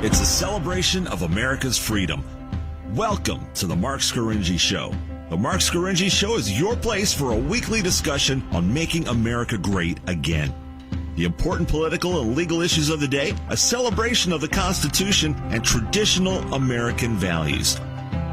It's a celebration of America's freedom. Welcome to the Marc Scaringi Show. The Marc Scaringi Show is your place for a weekly discussion on making America great again. The important political and legal issues of the day, a celebration of the Constitution, and traditional American values.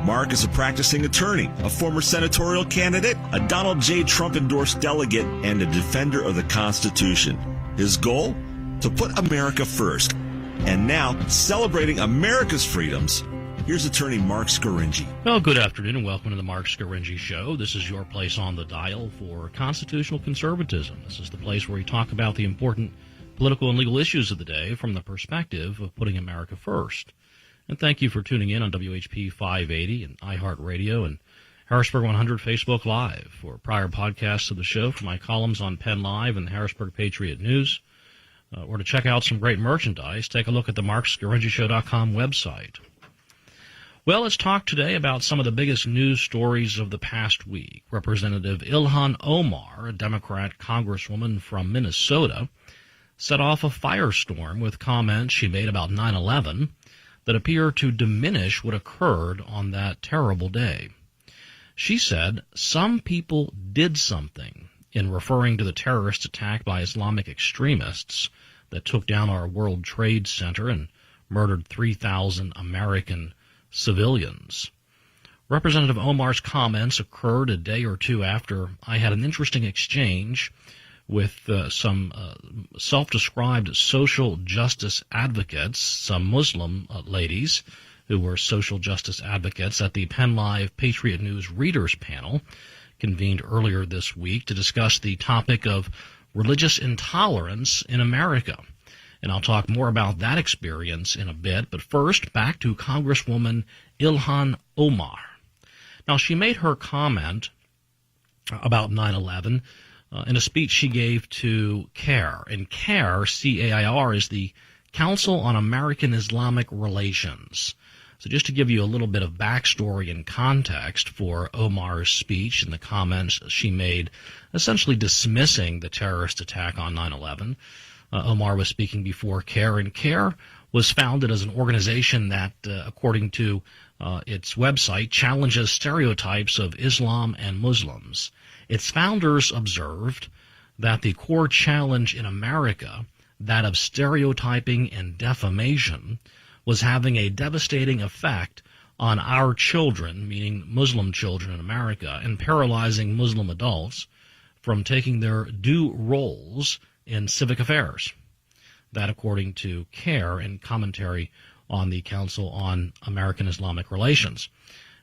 Marc is a practicing attorney, a former senatorial candidate, a Donald J. Trump-endorsed delegate, and a defender of the Constitution. His goal? To put America first. And now, celebrating America's freedoms, here's attorney Marc Scaringi. Well, good afternoon and welcome to the Marc Scaringi Show. This is your place on the dial for constitutional conservatism. This is the place where we talk about the important political and legal issues of the day from the perspective of putting America first. And thank you for tuning in on WHP 580 and iHeartRadio and Harrisburg 100 Facebook Live. For prior podcasts of the show, for my columns on Penn Live and the Harrisburg Patriot News, or to check out some great merchandise, take a look at the MarcScaringiShow.com website. Well, let's talk today about some of the biggest news stories of the past week. Representative Ilhan Omar, a Democrat congresswoman from Minnesota, set off a firestorm with comments she made about 9/11 that appear to diminish what occurred on that terrible day. She said some people did something in referring to the terrorist attack by Islamic extremists that took down our World Trade Center and murdered 3,000 American civilians. Representative Omar's comments occurred a day or two after I had an interesting exchange with some self-described social justice advocates, some Muslim ladies who were social justice advocates at the Penn Live Patriot News Readers Panel, convened earlier this week to discuss the topic of religious intolerance in America. And I'll talk more about that experience in a bit. But first, back to Congresswoman Ilhan Omar. Now, she made her comment about 9/11 in a speech she gave to CAIR. And CAIR, C-A-I-R, is the Council on American Islamic Relations. So just to give you a little bit of backstory and context for Omar's speech and the comments she made, essentially dismissing the terrorist attack on 9/11, Omar was speaking before CAIR, and CAIR was founded as an organization that, according to its website, challenges stereotypes of Islam and Muslims. Its founders observed that the core challenge in America, that of stereotyping and defamation, was having a devastating effect on our children, meaning Muslim children in America, and paralyzing Muslim adults from taking their due roles in civic affairs. That, according to CAIR and commentary on the Council on American Islamic Relations.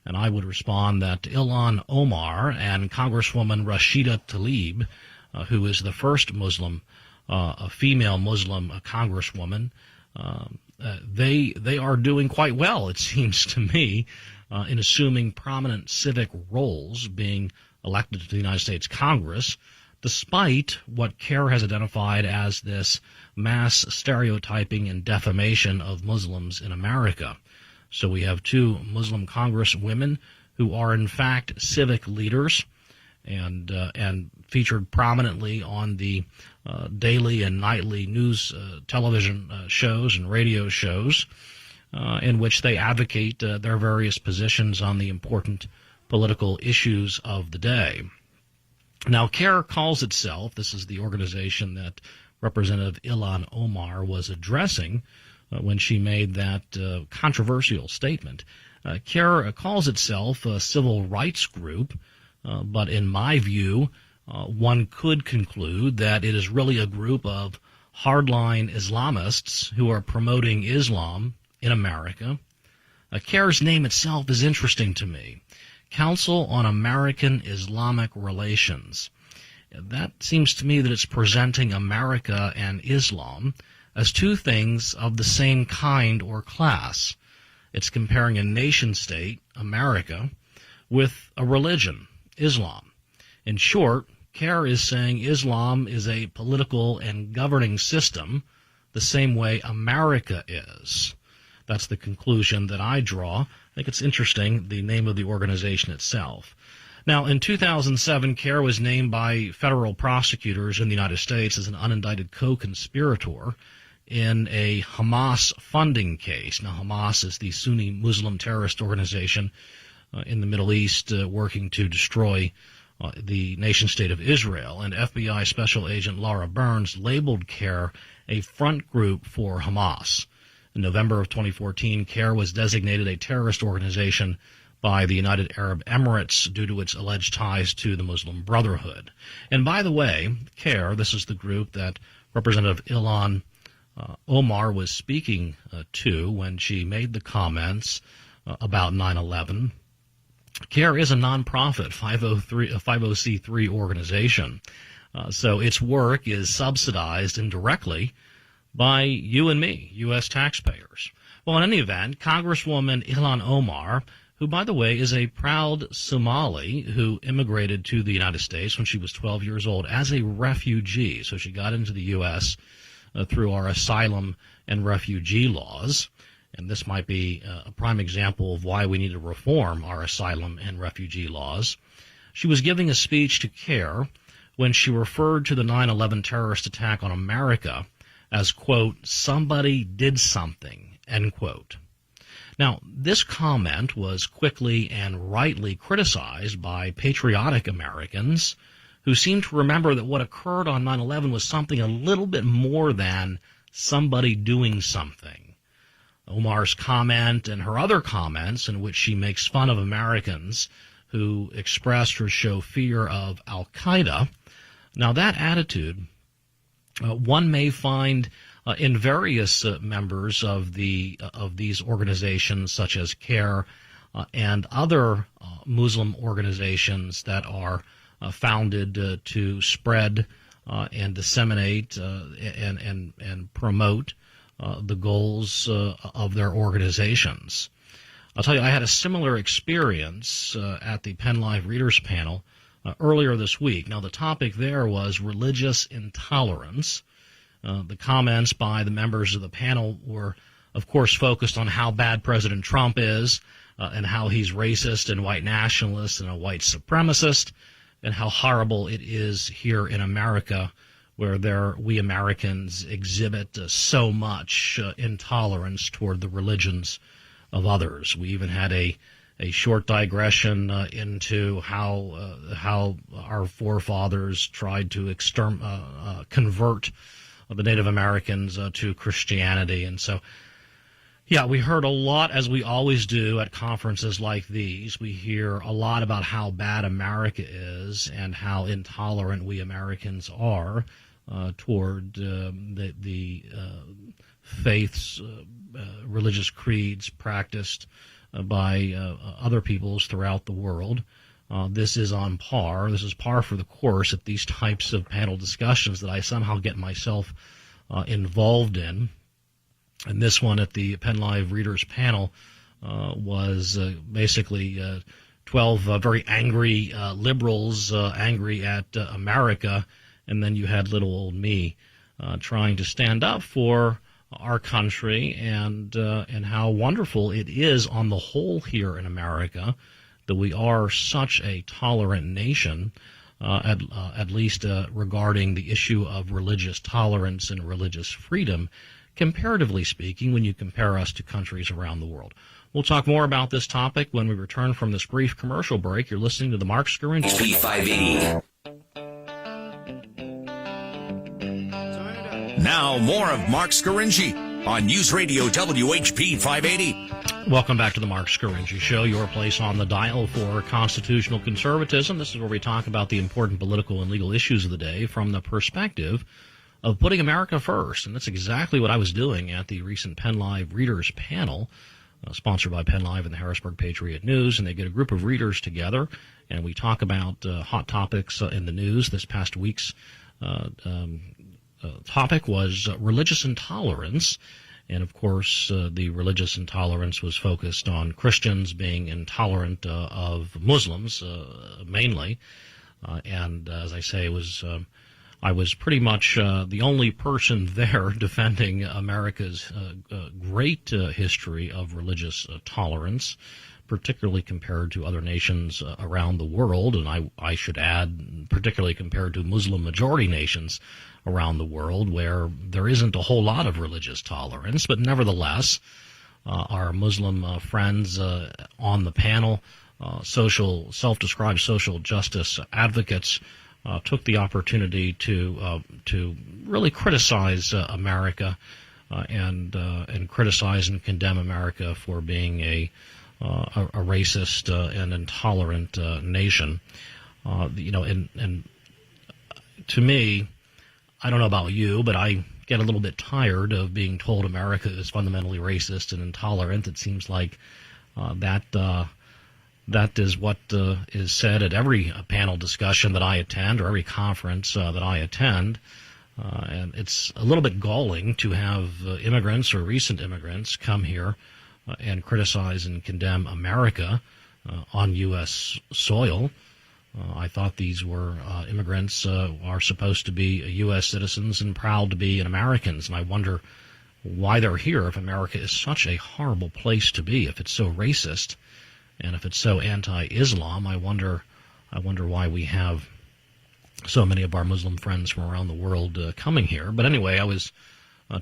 And I would respond that Ilhan Omar and Congresswoman Rashida Tlaib, who is the first Muslim, a female Muslim congresswoman, they are doing quite well, it seems to me, in assuming prominent civic roles, being elected to the United States Congress, despite what CAIR has identified as this mass stereotyping and defamation of Muslims in America. So we have two Muslim congresswomen who are in fact civic leaders and featured prominently on the daily and nightly news television shows and radio shows in which they advocate their various positions on the important political issues of the day. Now, CAIR calls itself, this is the organization that Representative Ilhan Omar was addressing when she made that controversial statement. CAIR calls itself a civil rights group, but in my view, one could conclude that it is really a group of hardline Islamists who are promoting Islam in America. CAIR's name itself is interesting to me. Council on American Islamic Relations. That seems to me that it's presenting America and Islam as two things of the same kind or class. It's comparing a nation-state, America, with a religion, Islam. In short, CAIR is saying Islam is a political and governing system the same way America is. That's the conclusion that I draw. I think it's interesting, the name of the organization itself. Now, in 2007, CAIR was named by federal prosecutors in the United States as an unindicted co-conspirator in a Hamas funding case. Now, Hamas is the Sunni Muslim terrorist organization in the Middle East working to destroy the nation-state of Israel. And FBI Special Agent Laura Burns labeled CARE a front group for Hamas. In November of 2014, CARE was designated a terrorist organization by the United Arab Emirates due to its alleged ties to the Muslim Brotherhood. And by the way, CARE, this is the group that Representative Ilhan Omar was speaking to when she made the comments about 9/11. CARE is a nonprofit 50C3 organization, so its work is subsidized indirectly by you and me, U.S. taxpayers. Well, in any event, Congresswoman Ilhan Omar, who, by the way, is a proud Somali who immigrated to the United States when she was 12 years old as a refugee. So she got into the U.S. Through our asylum and refugee laws. And this might be a prime example of why we need to reform our asylum and refugee laws. She was giving a speech to CARE when she referred to the 9/11 terrorist attack on America as, quote, somebody did something, end quote. Now, this comment was quickly and rightly criticized by patriotic Americans who seem to remember that what occurred on 9/11 was something a little bit more than somebody doing something. Omar's comment and her other comments in which she makes fun of Americans who expressed or show fear of al-Qaeda. Now, that attitude one may find in various members of these organizations such as CARE and other Muslim organizations that are founded to spread and disseminate and promote the goals of their organizations. I'll tell you, I had a similar experience at the Penn Live Readers Panel earlier this week. Now, the topic there was religious intolerance. The comments by the members of the panel were, of course, focused on how bad President Trump is and how he's racist and white nationalist and a white supremacist, and how horrible it is here in America where we Americans exhibit so much intolerance toward the religions of others. We even had a short digression into how our forefathers tried to convert the Native Americans to Christianity. And so, yeah, we heard a lot, as we always do at conferences like these. We hear a lot about how bad America is and how intolerant we Americans are toward the faiths, religious creeds practiced by other peoples throughout the world. This is on par. This is par for the course at these types of panel discussions that I somehow get myself involved in. And this one at the Penn Live Readers Panel was basically 12 very angry liberals angry at America, and then you had little old me trying to stand up for our country and how wonderful it is on the whole here in America that we are such a tolerant nation, at least regarding the issue of religious tolerance and religious freedom, comparatively speaking, when you compare us to countries around the world. We'll talk more about this topic when we return from this brief commercial break. You're listening to the Marc Scaringi Show. HP 580. Now, more of Marc Scaringi on News Radio WHP 580. Welcome back to the Marc Scaringi Show, your place on the dial for constitutional conservatism. This is where we talk about the important political and legal issues of the day from the perspective of putting America first. And that's exactly what I was doing at the recent Penn Live Readers Panel, sponsored by Penn Live and the Harrisburg Patriot News. And they get a group of readers together, and we talk about hot topics in the news. This past week's topic was religious intolerance. And, of course, the religious intolerance was focused on Christians being intolerant of Muslims, mainly. And as I say, I was pretty much the only person there defending America's great history of religious tolerance. particularly compared to other nations around the world, and I should add, particularly compared to Muslim-majority nations around the world, where there isn't a whole lot of religious tolerance, but nevertheless, our Muslim friends on the panel, self-described social justice advocates, took the opportunity to really criticize America and criticize and condemn America for being a racist and intolerant nation. And to me, I don't know about you, but I get a little bit tired of being told America is fundamentally racist and intolerant. It seems like that is what is said at every panel discussion that I attend or every conference that I attend. And it's a little bit galling to have immigrants or recent immigrants come here and criticize and condemn America on U.S. soil. I thought these were immigrants are supposed to be U.S. citizens and proud to be Americans, and I wonder why they're here if America is such a horrible place to be, if it's so racist, and if it's so anti-Islam. I wonder why we have so many of our Muslim friends from around the world coming here. But anyway, I was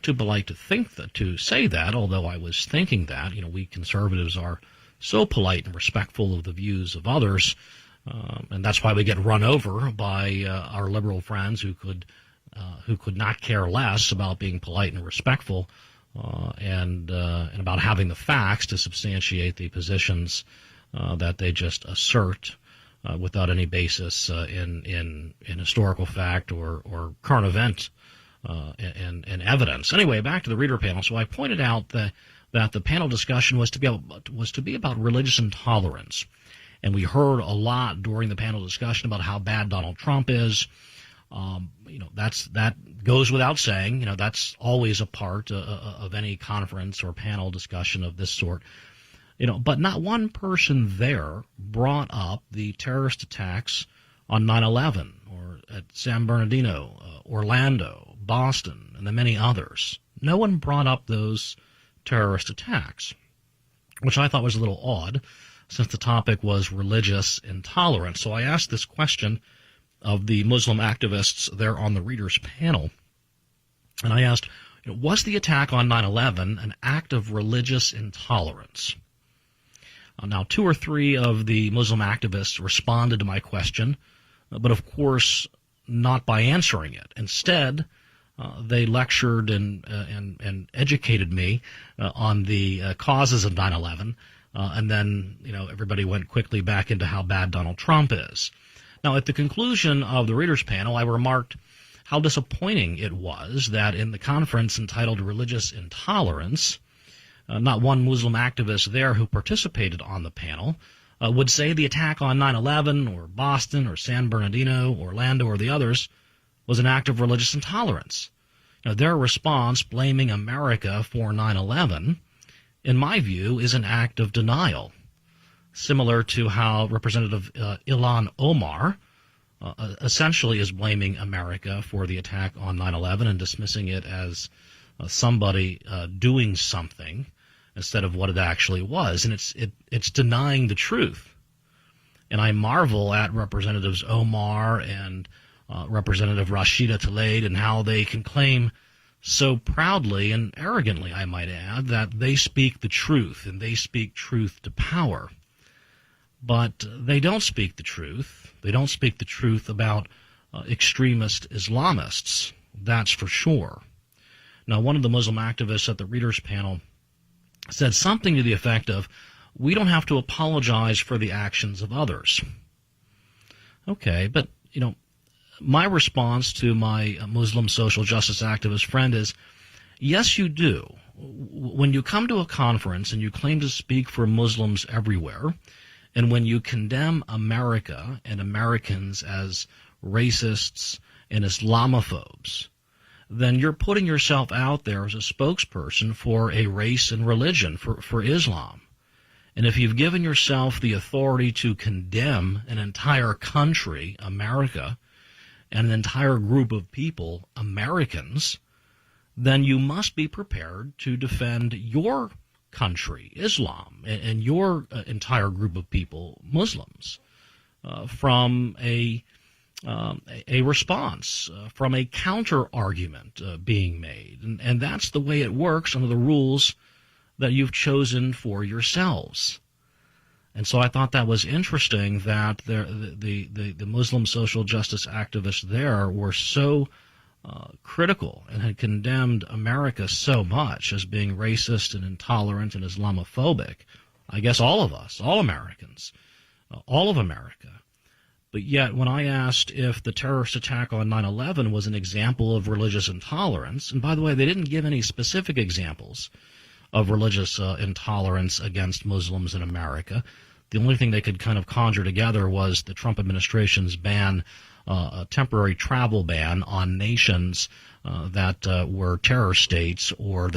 too polite to say that, although I was thinking that. We conservatives are so polite and respectful of the views of others, and that's why we get run over by our liberal friends who could not care less about being polite and respectful and about having the facts to substantiate the positions that they just assert without any basis in historical fact or current event and evidence. Anyway, back to the reader panel. So I pointed out that the panel discussion was to be about religious intolerance. And we heard a lot during the panel discussion about how bad Donald Trump is. That goes without saying. That's always a part of any conference or panel discussion of this sort. But not one person there brought up the terrorist attacks on 9/11 or at San Bernardino, Orlando, Boston, and the many others. No one brought up those terrorist attacks, which I thought was a little odd, since the topic was religious intolerance. So I asked this question of the Muslim activists there on the readers panel, and I asked, was the attack on 9/11 an act of religious intolerance? Now, 2 or 3 of the Muslim activists responded to my question, but of course not by answering it. Instead, they lectured and educated me on the causes of 9/11, and then everybody went quickly back into how bad Donald Trump is. Now, at the conclusion of the readers panel, I remarked how disappointing it was that in the conference entitled Religious Intolerance, not one Muslim activist there who participated on the panel would say the attack on 9/11 or Boston or San Bernardino, Orlando, or the others was an act of religious intolerance. Their response, blaming America for 9/11, in my view, is an act of denial, similar to how Representative Ilhan Omar essentially is blaming America for the attack on 9/11 and dismissing it as somebody doing something instead of what it actually was. And it's denying the truth. And I marvel at Representatives Omar and Representative Rashida Tlaib and how they can claim so proudly and arrogantly, I might add, that they speak the truth and they speak truth to power. But they don't speak the truth. They don't speak the truth about extremist Islamists, that's for sure. Now, one of the Muslim activists at the readers panel said something to the effect of, we don't have to apologize for the actions of others. Okay, but, my response to my Muslim social justice activist friend is, yes, you do. When you come to a conference and you claim to speak for Muslims everywhere, and when you condemn America and Americans as racists and Islamophobes, then you're putting yourself out there as a spokesperson for a race and religion, for Islam. And if you've given yourself the authority to condemn an entire country, America, and an entire group of people, Americans, then you must be prepared to defend your country, Islam, and your entire group of people, Muslims, from a response, from a counter argument being made, and that's the way it works under the rules that you've chosen for yourselves. And so I thought that was interesting that the Muslim social justice activists there were so critical and had condemned America so much as being racist and intolerant and Islamophobic. I guess all of us, all Americans, all of America. But yet when I asked if the terrorist attack on 9/11 was an example of religious intolerance, and by the way, they didn't give any specific examples of religious intolerance against Muslims in America. The only thing they could kind of conjure together was the Trump administration's ban, a temporary travel ban on nations that were terror states or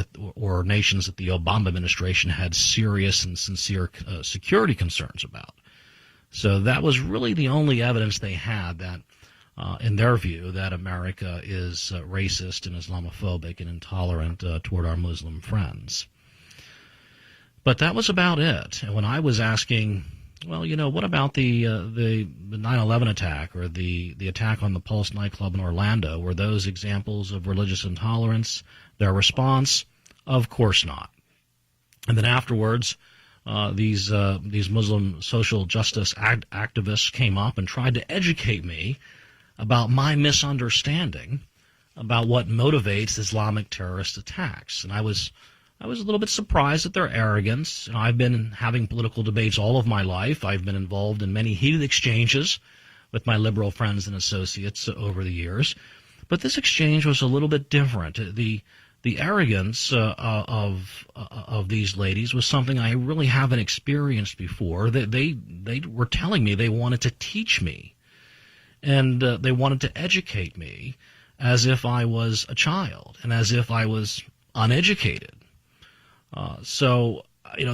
nations that the Obama administration had serious and sincere security concerns about. So that was really the only evidence they had that, in their view, that America is racist and Islamophobic and intolerant toward our Muslim friends. But that was about it. And when I was asking, well, what about the 9/11 attack or the attack on the Pulse nightclub in Orlando? Were those examples of religious intolerance? Their response, of course not. And then afterwards, these Muslim social justice activists came up and tried to educate me about my misunderstanding about what motivates Islamic terrorist attacks. And I was a little bit surprised at their arrogance. I've been having political debates all of my life. I've been involved in many heated exchanges with my liberal friends and associates over the years. But this exchange was a little bit different. The arrogance of these ladies was something I really haven't experienced before. They were telling me they wanted to teach me, and they wanted to educate me as if I was a child and as if I was uneducated. So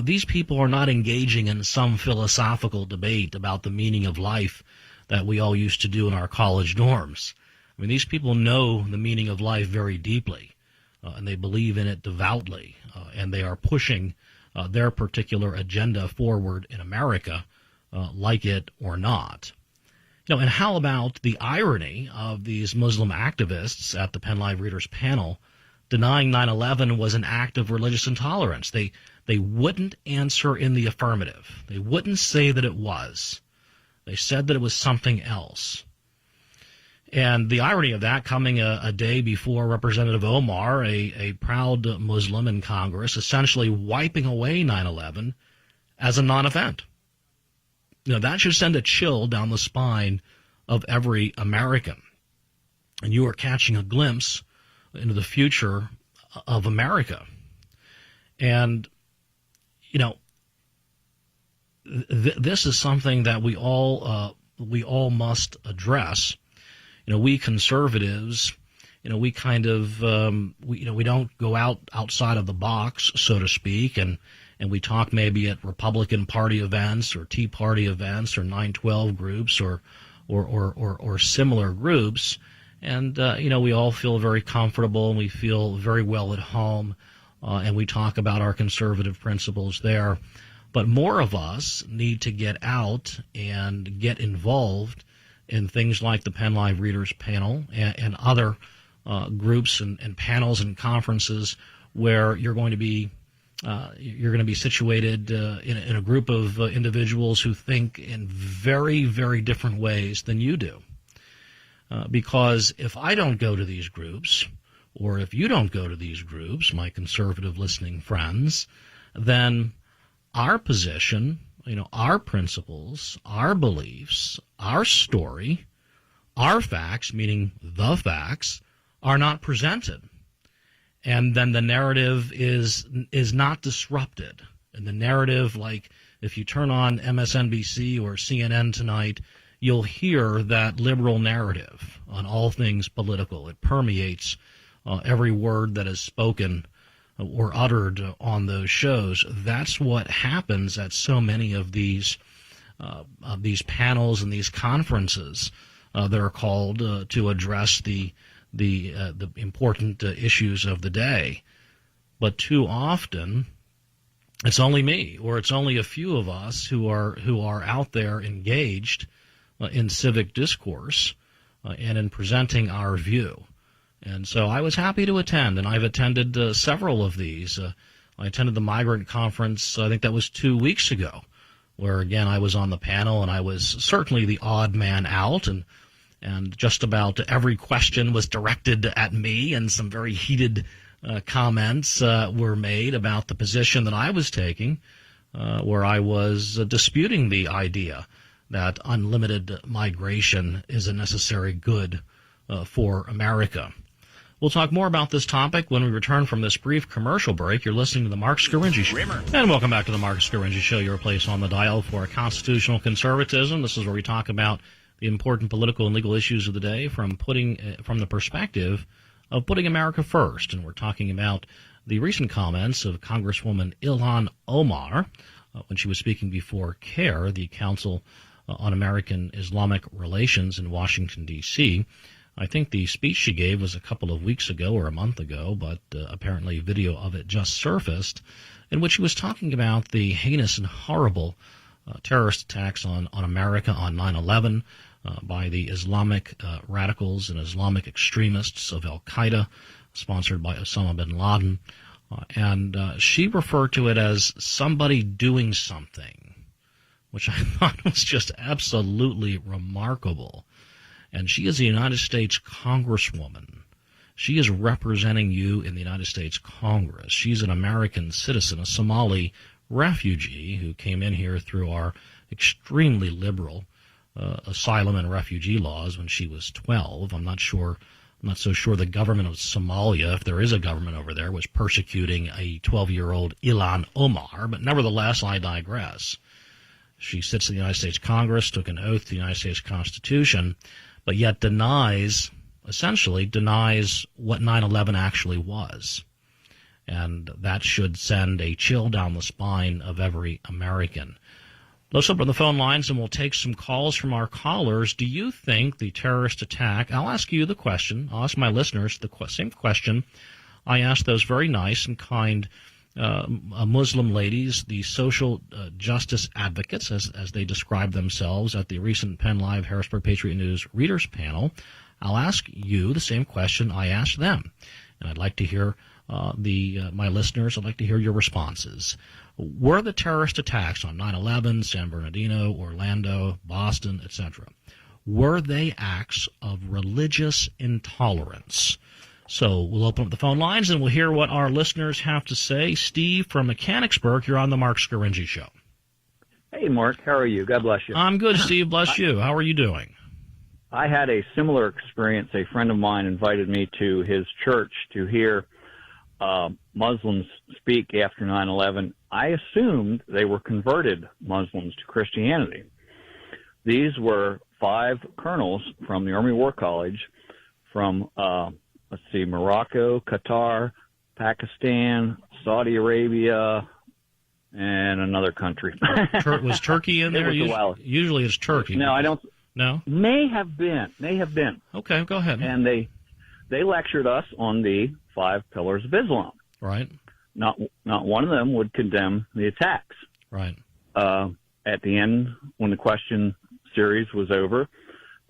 these people are not engaging in some philosophical debate about the meaning of life that we all used to do in our college dorms. I mean, these people know the meaning of life very deeply, and they believe in it devoutly, and they are pushing their particular agenda forward in America, like it or not. And how about the irony of these Muslim activists at the Penn Live Readers panel denying 9/11 was an act of religious intolerance? They wouldn't answer in the affirmative. They wouldn't say that it was. They said that it was something else. And the irony of that coming a day before Representative Omar, a proud Muslim in Congress, essentially wiping away 9/11 as a non-event. That should send a chill down the spine of every American. And you are catching a glimpse into the future of America. And, this is something that we all must address. We conservatives, we kind of, we don't go outside of the box, so to speak, and we talk maybe at Republican Party events or Tea Party events or 9/12 groups or similar groups. And, we all feel very comfortable and we feel very well at home, and we talk about our conservative principles there. But more of us need to get out and get involved in things like the Penn Live Readers panel and other groups and panels and conferences where you're going to be situated in a group of individuals who think in very, very different ways than you do. Because if I don't go to these groups, or if you don't go to these groups, my conservative listening friends, then our position, our principles, our beliefs, our story, our facts, meaning the facts, are not presented. And then the narrative is not disrupted. And the narrative, like if you turn on MSNBC or CNN tonight, you'll hear that liberal narrative on all things political. It permeates every word that is spoken or uttered on those shows. That's what happens at so many of these panels and these conferences that are called to address the important issues of the day. But too often, it's only me, or it's only a few of us who are out there engaged in civic discourse and in presenting our view. And so I was happy to attend, and I've attended several of these. I attended the migrant conference, I think that was 2 weeks ago, where, again, I was on the panel, and I was certainly the odd man out, and just about every question was directed at me, and some very heated comments were made about the position that I was taking, where I was disputing the idea that unlimited migration is a necessary good for America. We'll talk more about this topic when we return from this brief commercial break. You're listening to the Marc Scaringi Show. And welcome back to the Marc Scaringi Show, your place on the dial for constitutional conservatism. This is where we talk about the important political and legal issues of the day from the perspective of putting America first. And we're talking about the recent comments of Congresswoman Ilhan Omar when she was speaking before CAIR, the Council on American Islamic Relations in Washington, D.C. I think the speech she gave was a couple of weeks ago or a month ago, but apparently a video of it just surfaced, in which she was talking about the heinous and horrible terrorist attacks on America on 9/11 by the Islamic radicals and Islamic extremists of Al-Qaeda, sponsored by Osama bin Laden. And she referred to it as somebody doing something, which I thought was just absolutely remarkable. And she is a United States Congresswoman. She is representing you in the United States Congress. She's an American citizen, a Somali refugee who came in here through our extremely liberal asylum and refugee laws when she was 12. I'm not so sure the government of Somalia, if there is a government over there, was persecuting a 12-year-old Ilhan Omar, but nevertheless, I digress. She sits in the United States Congress, took an oath to the United States Constitution, but yet essentially denies what 9/11 actually was. And that should send a chill down the spine of every American. Let's open the phone lines, and we'll take some calls from our callers. Do you think the terrorist attack, I'll ask you the question, I'll ask my listeners the same question I asked those very nice and kind Muslim ladies, the social justice advocates, as they describe themselves at the recent Penn Live Harrisburg Patriot News Readers Panel. I'll ask you the same question I asked them, and I'd like to hear my listeners. I'd like to hear your responses. Were the terrorist attacks on 9/11, San Bernardino, Orlando, Boston, etc., were they acts of religious intolerance? So we'll open up the phone lines, and we'll hear what our listeners have to say. Steve from Mechanicsburg, you're on the Marc Scaringi Show. Hey, Mark. How are you? God bless you. I'm good, Steve. Bless you. How are you doing? I had a similar experience. A friend of mine invited me to his church to hear Muslims speak after 9/11. I assumed they were converted Muslims to Christianity. These were 5 colonels from the Army War College from Morocco, Qatar, Pakistan, Saudi Arabia, and another country. Was Turkey in there? Usually it's Turkey. No, I don't. No? May have been. Okay, go ahead. And they lectured us on the 5 pillars of Islam. Right. Not one of them would condemn the attacks. Right. At the end, when the question series was over,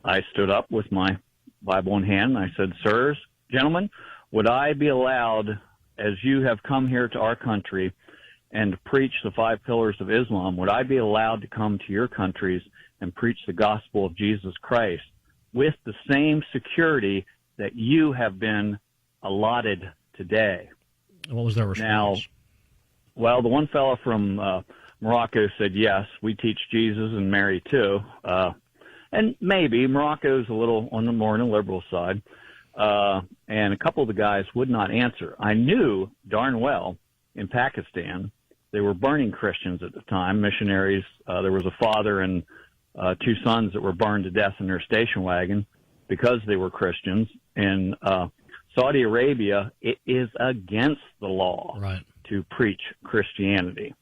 I stood up with my Bible in hand, and I said, "Sirs, gentlemen, would I be allowed, as you have come here to our country and to preach the 5 pillars of Islam, would I be allowed to come to your countries and preach the gospel of Jesus Christ with the same security that you have been allotted today?" What was their response? Now, well, the one fellow from Morocco said, "Yes, we teach Jesus and Mary too." And maybe Morocco's a little on the more on the liberal side. And a couple of the guys would not answer. I knew darn well in Pakistan they were burning Christians at the time, missionaries. There was a father and 2 sons that were burned to death in their station wagon because they were Christians. In Saudi Arabia, it is against the law to preach Christianity.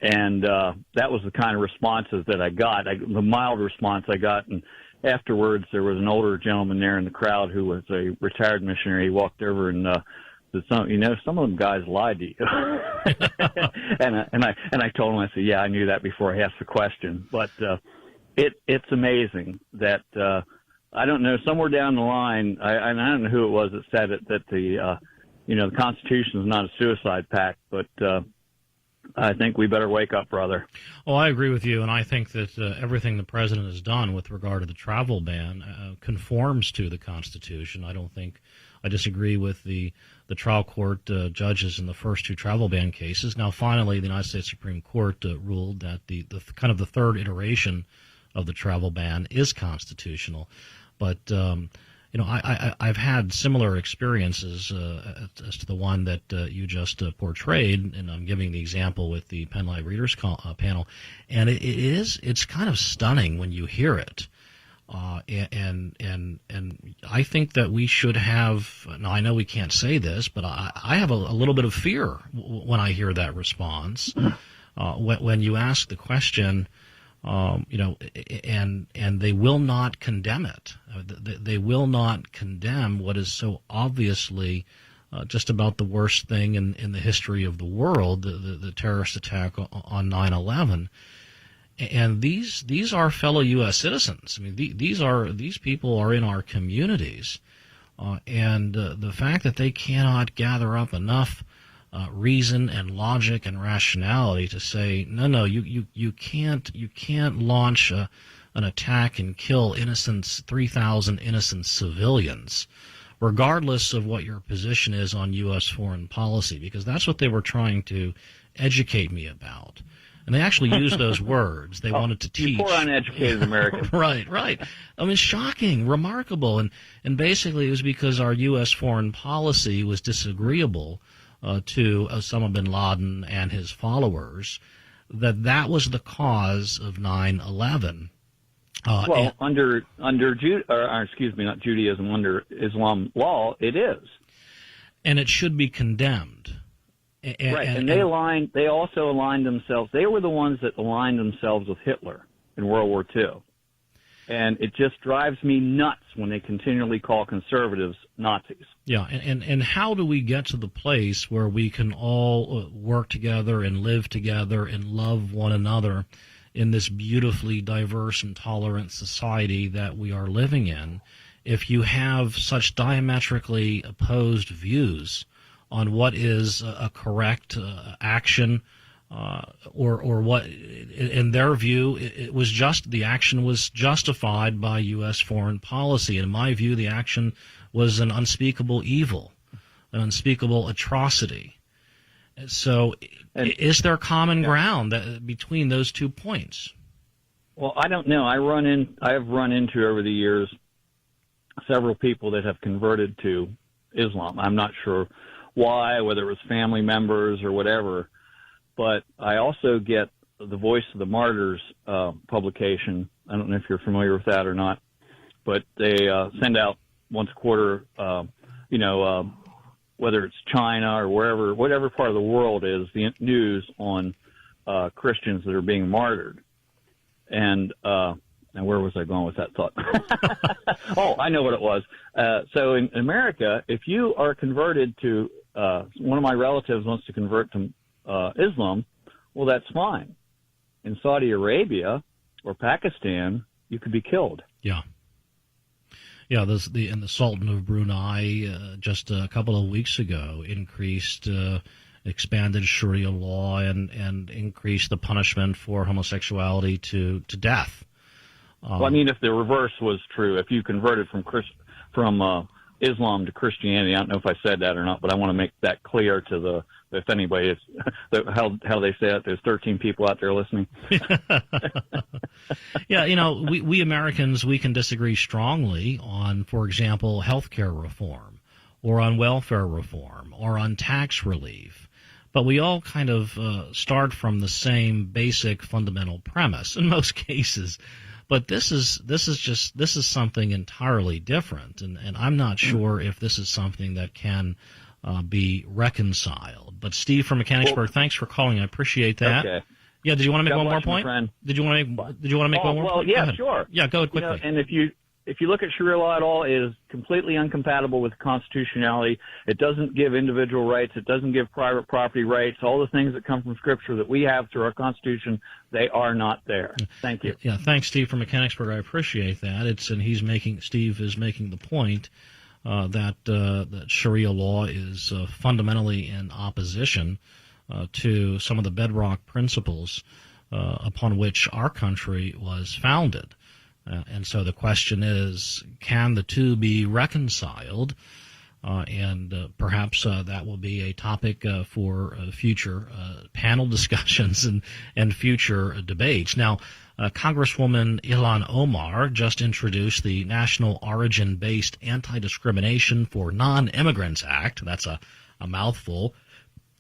And that was the kind of responses that I got, the mild response I got. And afterwards, there was an older gentleman there in the crowd who was a retired missionary. He walked over and that some of them guys lied to you. and I told him, I said, yeah, I knew that before I asked the question. But it's amazing that I don't know, somewhere down the line, I don't know who it was that said it, that the Constitution is not a suicide pact, but I think we better wake up, brother. Well, I agree with you, and I think that everything the president has done with regard to the travel ban conforms to the Constitution. I disagree with the trial court judges in the first two travel ban cases. Now, finally, the United States Supreme Court ruled that the kind of the third iteration of the travel ban is constitutional. But I've had similar experiences as to the one that you just portrayed, and I'm giving the example with the Penn Live Readers panel, and it's kind of stunning when you hear it. And I think that we should have. Now, I know we can't say this, but I have a little bit of fear when I hear that response. When you ask the question, and they will not condemn it. They will not condemn what is so obviously just about the worst thing in the history of the world, the terrorist attack on 9/11. And these are fellow U.S. citizens. I mean, these people are in our communities, and the fact that they cannot gather up enough reason and logic and rationality to say no, you can't launch an attack and kill 3,000 innocent civilians, regardless of what your position is on U.S. foreign policy, because that's what they were trying to educate me about. And they actually used those words. They wanted to teach. You poor uneducated American. Right. I mean, shocking, remarkable. And basically it was because our U.S. foreign policy was disagreeable to Osama bin Laden and his followers, that was the cause of 9/11. Under not Judaism, under Islam law, it is. And it should be condemned. And they also aligned themselves. They were the ones that aligned themselves with Hitler in World War II. And it just drives me nuts when they continually call conservatives Nazis. Yeah, and how do we get to the place where we can all work together and live together and love one another in this beautifully diverse and tolerant society that we are living in, if you have such diametrically opposed views on what is a correct action, or what, in their view, the action was justified by U.S. foreign policy. In my view, the action was an unspeakable evil, an unspeakable atrocity. So, is there common ground between those 2 points? Well, I don't know. I have run into over the years several people that have converted to Islam. I'm not sure why, whether it was family members or whatever, but I also get the Voice of the Martyrs publication. I don't know if you're familiar with that or not, but they send out once a quarter, whether it's China or whatever part of the world is, the news on Christians that are being martyred. And where was I going with that thought? Oh, I know what it was. So in America, if you are converted to, one of my relatives wants to convert to Islam, well, that's fine. In Saudi Arabia or Pakistan, you could be killed. Yeah. Yeah, the Sultan of Brunei just a couple of weeks ago expanded Sharia law and increased the punishment for homosexuality to death. Well, I mean, if the reverse was true, if you converted from Islam to Christianity, I don't know if I said that or not, but I want to make that clear to if anybody is how they say it. There's 13 people out there listening. Yeah, we Americans, we can disagree strongly on, for example, healthcare reform, or on welfare reform, or on tax relief, but we all kind of start from the same basic fundamental premise in most cases. But this is something entirely different, and I'm not sure if this is something that can be reconciled. But Steve from Mechanicsburg, thanks for calling. I appreciate that. Okay. Yeah. Did you want to make one more point? Did you want to make one more point? Well, yeah, sure. Yeah, go quickly. And if you look at Sharia law at all, it is completely incompatible with constitutionality. It doesn't give individual rights. It doesn't give private property rights. All the things that come from Scripture that we have through our Constitution, they are not there. Thank you. Yeah, thanks, Steve from Mechanicsburg. I appreciate that. Steve is making the point that Sharia law is fundamentally in opposition to some of the bedrock principles upon which our country was founded. And so the question is, can the two be reconciled? And perhaps that will be a topic for future panel discussions and future debates. Now, Congresswoman Ilhan Omar just introduced the National Origin-Based Anti-Discrimination for Non-Immigrants Act. That's a mouthful.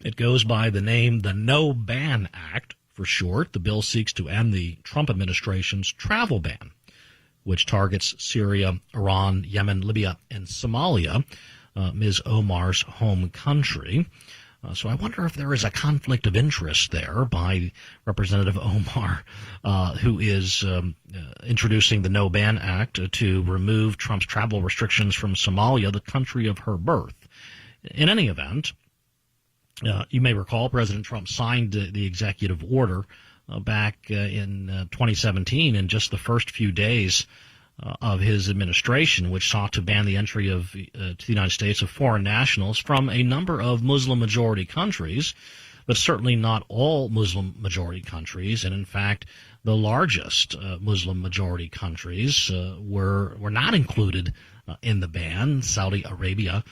It goes by the name the No Ban Act for short. The bill seeks to end the Trump administration's travel ban, which targets Syria, Iran, Yemen, Libya, and Somalia, Ms. Omar's home country. So I wonder if there is a conflict of interest there by Representative Omar, who is introducing the No Ban Act to remove Trump's travel restrictions from Somalia, the country of her birth. In any event, you may recall President Trump signed the executive order back in 2017, in just the first few days of his administration, which sought to ban the entry of to the United States of foreign nationals from a number of Muslim-majority countries, but certainly not all Muslim-majority countries. And in fact, the largest Muslim-majority countries were not included in the ban. Saudi Arabia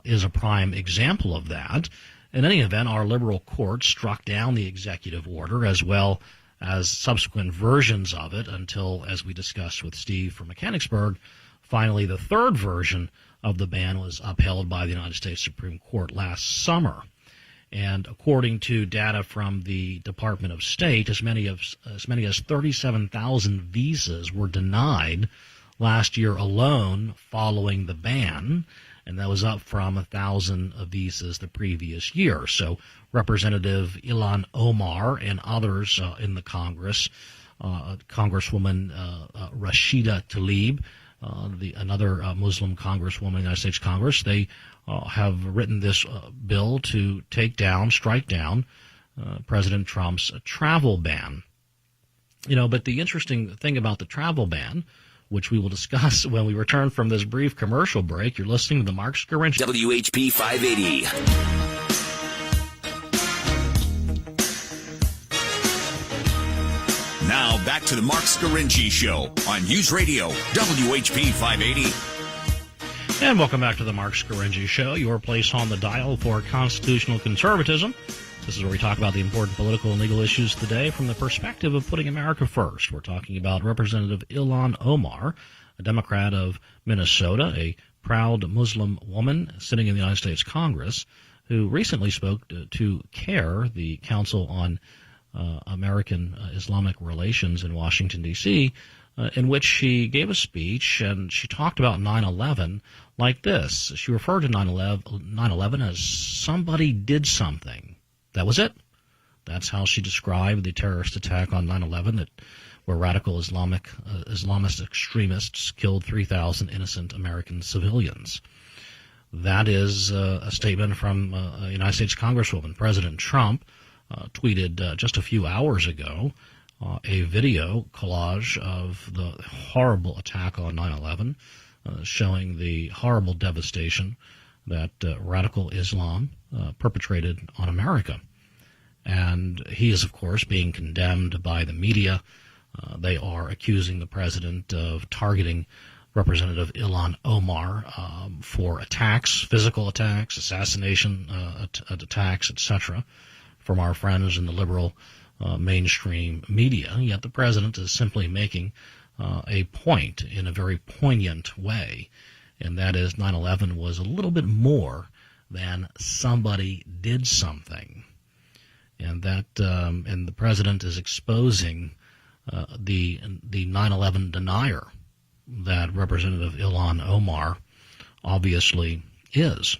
is a prime example of that. In any event, our liberal court struck down the executive order as well as subsequent versions of it until, as we discussed with Steve from Mechanicsburg, finally the third version of the ban was upheld by the United States Supreme Court last summer. And according to data from the Department of State, as many as 37,000 visas were denied last year alone following the ban, and that was up from 1,000 visas the previous year. So Representative Ilhan Omar and others in the Congress, Congresswoman Rashida Tlaib, another Muslim congresswoman in the United States Congress, they have written this bill to strike down President Trump's travel ban. But the interesting thing about the travel ban, which we will discuss when we return from this brief commercial break. You're listening to the Marc Scaringi WHP 580. Now back to the Marc Scaringi Show on News Radio WHP 580. And welcome back to the Marc Scaringi Show, your place on the dial for constitutional conservatism. This is where we talk about the important political and legal issues today from the perspective of putting America first. We're talking about Representative Ilhan Omar, a Democrat of Minnesota, a proud Muslim woman sitting in the United States Congress, who recently spoke to CARE, the Council on American Islamic Relations in Washington, D.C., in which she gave a speech, and she talked about 9/11 like this. She referred to 9/11 as somebody did something. That was it. That's how she described the terrorist attack on 9/11, where radical Islamist extremists killed 3,000 innocent American civilians. That is a statement from a United States Congresswoman. President Trump tweeted just a few hours ago a video collage of the horrible attack on 9/11, showing the horrible devastation that radical Islam perpetrated on America. And he is, of course, being condemned by the media. They are accusing the president of targeting Representative Ilhan Omar for attacks, physical attacks, assassination attacks, etc., from our friends in the liberal mainstream media. Yet the president is simply making a point in a very poignant way, and that is 9/11 was a little bit more than somebody did something. And that and the president is exposing the 9/11 denier that Representative Ilhan Omar obviously is.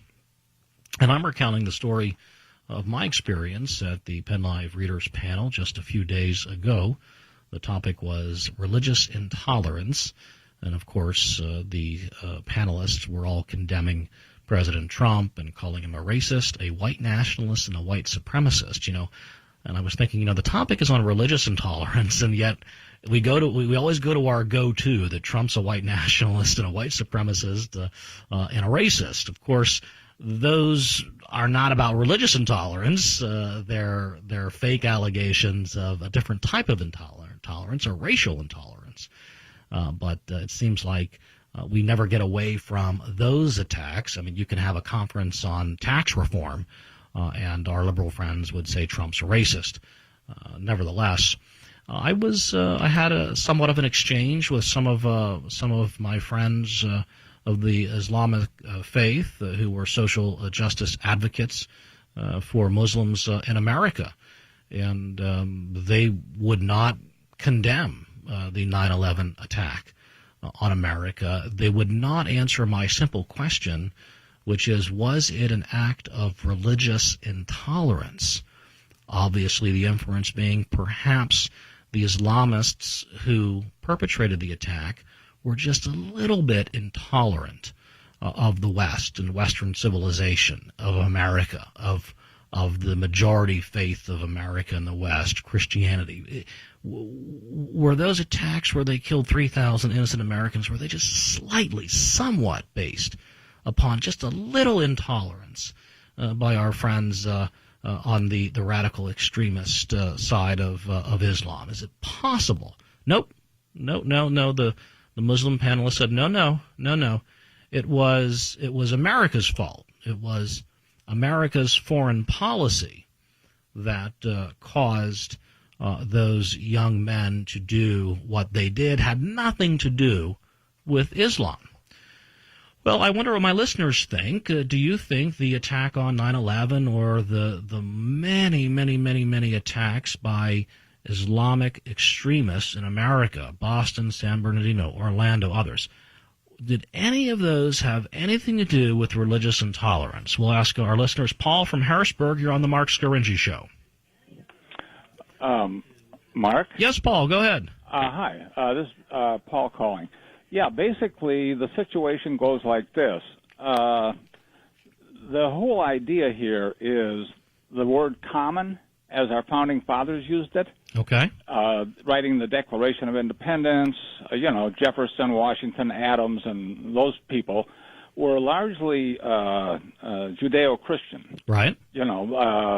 And I'm recounting the story of my experience at the Penn Live Readers Panel just a few days ago. The topic was religious intolerance And, of course, the panelists were all condemning President Trump and calling him a racist, a white nationalist, and a white supremacist, And I was thinking, the topic is on religious intolerance, and yet we always go to our go-to that Trump's a white nationalist and a white supremacist and a racist. Of course, those are not about religious intolerance. They're fake allegations of a different type of intolerance or racial intolerance. But it seems like we never get away from those attacks. I mean, you can have a conference on tax reform, and our liberal friends would say Trump's a racist. Nevertheless, I had somewhat of an exchange with some of my friends of the Islamic faith who were social justice advocates for Muslims in America, and they would not condemn the 9/11 attack on America. They would not answer my simple question, which is, was it an act of religious intolerance? Obviously, the inference being perhaps the Islamists who perpetrated the attack were just a little bit intolerant of the West and Western civilization, of America, of the majority faith of America and the West, Christianity. Were those attacks where they killed 3,000 innocent Americans, were they just slightly, somewhat based upon just a little intolerance by our friends on the radical extremist side of Islam? Is it possible? Nope. No. The Muslim panelists said, no. It was America's fault. It was America's foreign policy that caused those young men to do what they did, had nothing to do with Islam. Well, I wonder what my listeners think. Do you think the attack on 9/11 or the many attacks by Islamic extremists in America, Boston, San Bernardino, Orlando, others, did any of those have anything to do with religious intolerance? We'll ask our listeners. Paul from Harrisburg, you're on the Marc Scaringi Show. Mark? Yes, Paul, go ahead. Hi, this is Paul calling. Yeah, basically the situation goes like this. The whole idea here is the word common, as our founding fathers used it. Okay. Writing the Declaration of Independence, Jefferson, Washington, Adams, and those people were largely Judeo-Christian. Right.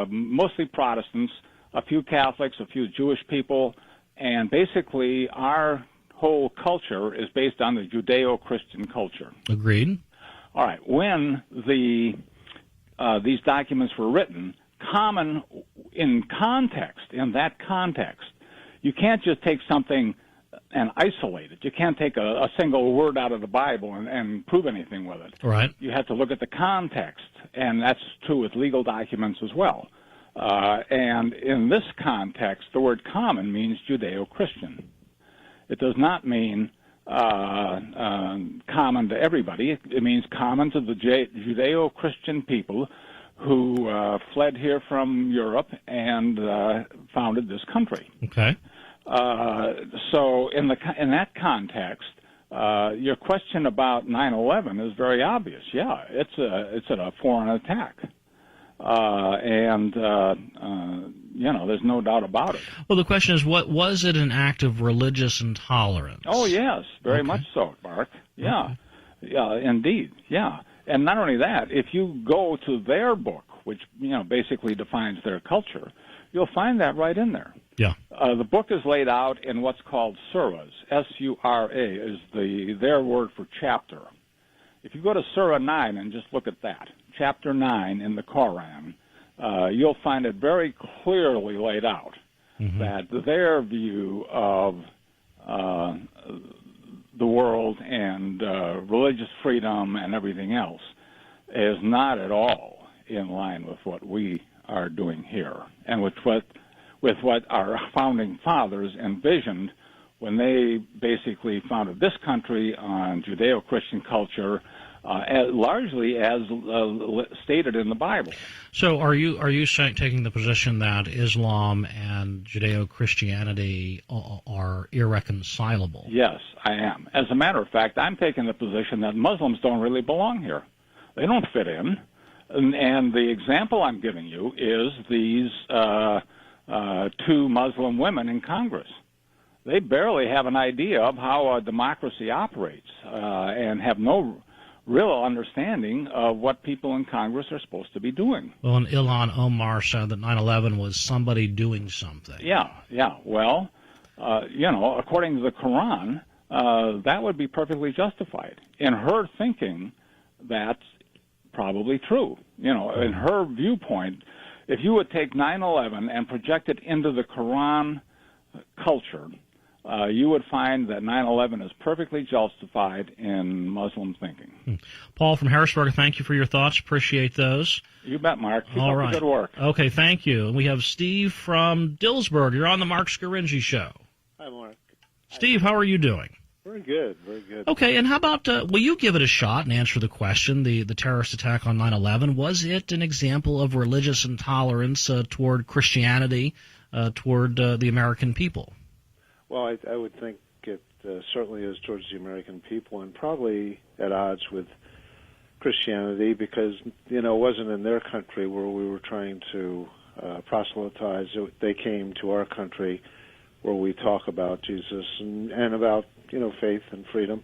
Mostly Protestants, a few Catholics, a few Jewish people, and basically our whole culture is based on the Judeo-Christian culture. Agreed. All right. When these documents were written, common in that context, you can't just take something and isolate it. You can't take a single word out of the Bible and prove anything with it. Right. You have to look at the context, and that's true with legal documents as well. And in this context, the word common means Judeo-Christian. It does not mean common to everybody. It means common to the Judeo-Christian people who fled here from Europe and founded this country. Okay. So in that context, your question about 9/11 is very obvious. Yeah, it's a foreign attack, and there's no doubt about it. Well, the question is, what was it an act of religious intolerance? Oh yes, very much so, Mark. Yeah, yeah, indeed. Yeah. And not only that, if you go to their book, which basically defines their culture, you'll find that right in there. Yeah. The book is laid out in what's called surahs. S-U-R-A is their word for chapter. If you go to Surah 9 and just look at that, chapter 9 in the Quran, you'll find it very clearly laid out that their view of the world and religious freedom and everything else is not at all in line with what we are doing here and with what our founding fathers envisioned when they basically founded this country on Judeo-Christian culture, largely as stated in the Bible. So are you taking the position that Islam and Judeo-Christianity are irreconcilable? Yes, I am. As a matter of fact, I'm taking the position that Muslims don't really belong here. They don't fit in. And the example I'm giving you is these two Muslim women in Congress. They barely have an idea of how a democracy operates and have no real understanding of what people in Congress are supposed to be doing. Well, and Ilhan Omar said that 9/11 was somebody doing something. Yeah. Well, according to the Quran, that would be perfectly justified. In her thinking, that's probably true. In her viewpoint, if you would take 9/11 and project it into the Quran culture, you would find that 9/11 is perfectly justified in Muslim thinking. Paul from Harrisburg, thank you for your thoughts. Appreciate those. You bet, Mark. Keep All up right. the good work. Okay, thank you. And we have Steve from Dillsburg. You're on the Marc Scaringi Show. Hi, Mark. Steve, how are you doing? Very good, very good. Okay, and how about, will you give it a shot and answer the question, the terrorist attack on 9/11, was it an example of religious intolerance toward Christianity, toward the American people? Well, I would think it certainly is towards the American people and probably at odds with Christianity because, it wasn't in their country where we were trying to proselytize. They came to our country where we talk about Jesus and about, faith and freedom.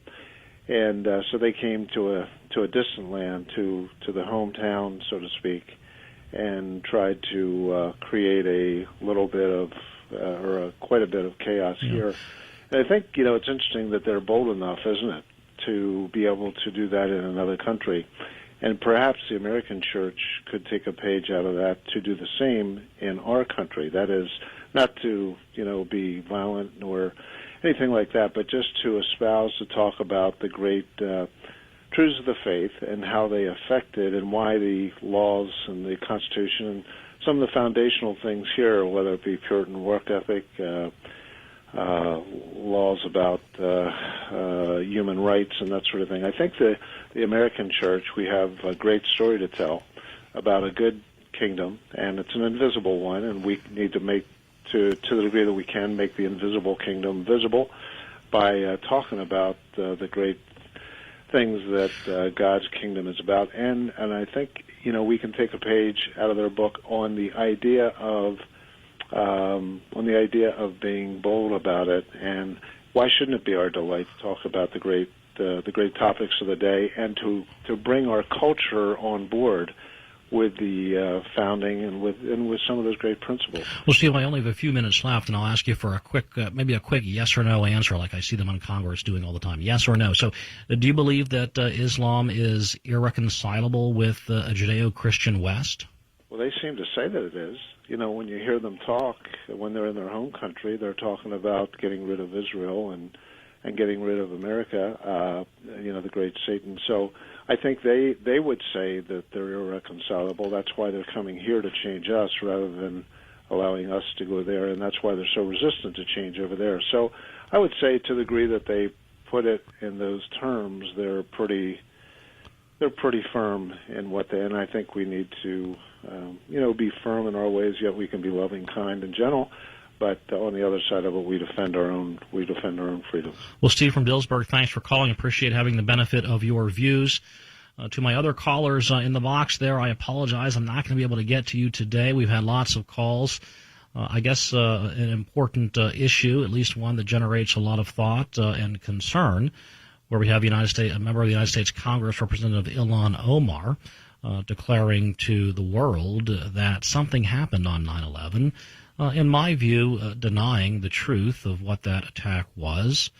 And so they came to a distant land, to the hometown, so to speak, and tried to create a little bit of quite a bit of chaos here. And I think, it's interesting that they're bold enough, isn't it, to be able to do that in another country. And perhaps the American church could take a page out of that to do the same in our country. That is, not to, be violent or anything like that, but just to espouse, to talk about the great truths of the faith and how they affect it and why the laws and the Constitution and some of the foundational things here, whether it be Puritan work ethic, laws about human rights and that sort of thing. I think the American church, we have a great story to tell about a good kingdom, and it's an invisible one, and we need to make, to the degree that we can, make the invisible kingdom visible by talking about the great things that God's kingdom is about. And I think, we can take a page out of their book on the idea of being bold about it, and why shouldn't it be our delight to talk about the great topics of the day and to bring our culture on board with the founding and with some of those great principles. Well, Steve, I only have a few minutes left, and I'll ask you for a quick yes or no answer, like I see them on Congress doing all the time. Yes or no. So, do you believe that Islam is irreconcilable with a Judeo-Christian West? Well, they seem to say that it is. When you hear them talk, when they're in their home country, they're talking about getting rid of Israel and getting rid of America, the great Satan. So I think they would say that they're irreconcilable. That's why they're coming here to change us rather than allowing us to go there, and that's why they're so resistant to change over there. So I would say to the degree that they put it in those terms, they're pretty firm in what they, and I think we need to, be firm in our ways, yet we can be loving, kind, and gentle. But on the other side of it, we defend our own freedom. Well, Steve from Dillsburg, thanks for calling. Appreciate having the benefit of your views. To my other callers in the box there, I apologize. I'm not going to be able to get to you today. We've had lots of calls. I guess an important issue, at least one that generates a lot of thought and concern, where we have a member of the United States Congress, Representative Ilhan Omar, declaring to the world that something happened on 9/11. In my view, denying the truth of what that attack was.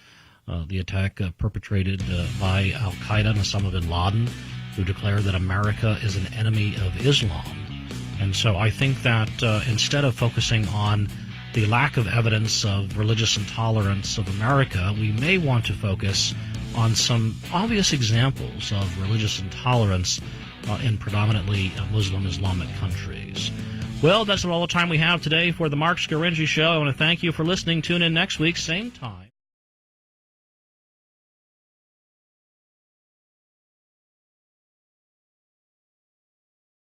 The attack perpetrated by al-Qaeda and Osama bin Laden, who declared that America is an enemy of Islam. And so I think that instead of focusing on the lack of evidence of religious intolerance of America, we may want to focus on some obvious examples of religious intolerance in predominantly Muslim Islamic countries. Well, that's all the time we have today for the Marc Scaringi Show. I want to thank you for listening. Tune in next week, same time.